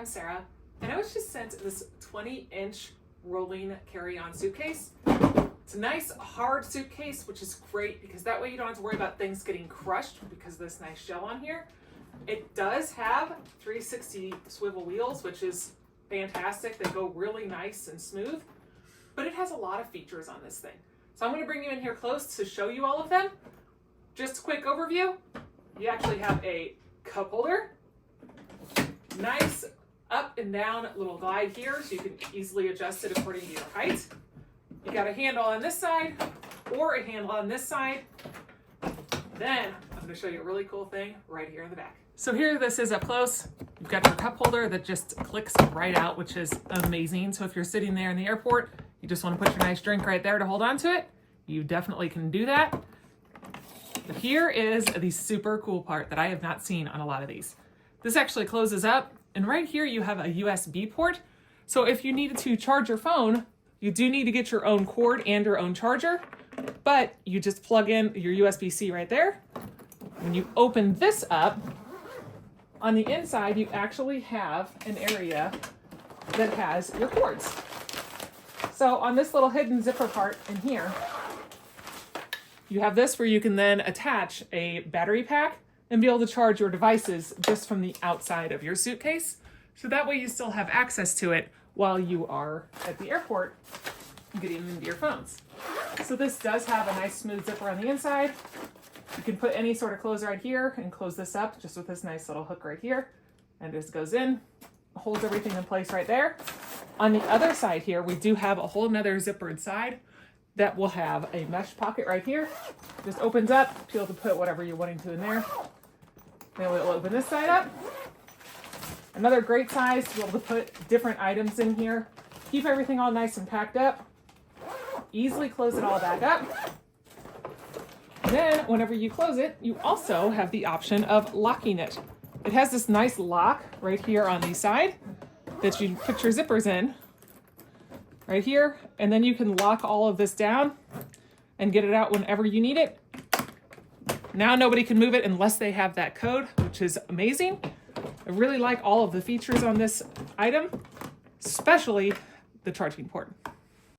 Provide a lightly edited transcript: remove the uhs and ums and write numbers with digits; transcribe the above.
I'm Sarah, and I was just sent this 20-inch rolling carry-on suitcase. It's a nice hard suitcase, which is great because that way you don't have to worry about things getting crushed because of this nice shell on here. It does have 360 swivel wheels, which is fantastic. They go really nice and smooth, but it has a lot of features on this thing. So I'm going to bring you in here close to show you all of them. Just a quick overview. You actually have a cup holder, nice up and down little glide here, so you can easily adjust it according to your height. You got a handle on this side or a handle on this side. Then I'm going to show you a really cool thing right here in the back. So here this is up close. You've got your cup holder that just clicks right out, which is amazing. So if you're sitting there in the airport, you just want to put your nice drink right there to hold on to it, you definitely can do that. But here is the super cool part that I have not seen on a lot of these. This actually closes up, and right here you have a USB port. So if you needed to charge your phone, you do need to get your own cord and your own charger, but you just plug in your USB-C right there. When you open this up, on the inside you actually have an area that has your cords. So on this little hidden zipper part in here, you have this where you can then attach a battery pack and be able to charge your devices just from the outside of your suitcase. So that way you still have access to it while you are at the airport getting into your phones. So this does have a nice smooth zipper on the inside. You can put any sort of clothes right here and close this up just with this nice little hook right here. And this goes in, holds everything in place right there. On the other side here, we do have a whole nother zippered side that will have a mesh pocket right here. Just opens up, be able to put whatever you're wanting to in there. Then we'll open this side up. Another great size to be able to put different items in here. Keep everything all nice and packed up. Easily close it all back up. And then whenever you close it, you also have the option of locking it. It has this nice lock right here on the side that you put your zippers in right here, and then you can lock all of this down and get it out whenever you need it. Now nobody can move it unless they have that code, which is amazing. I really like all of the features on this item, especially the charging port.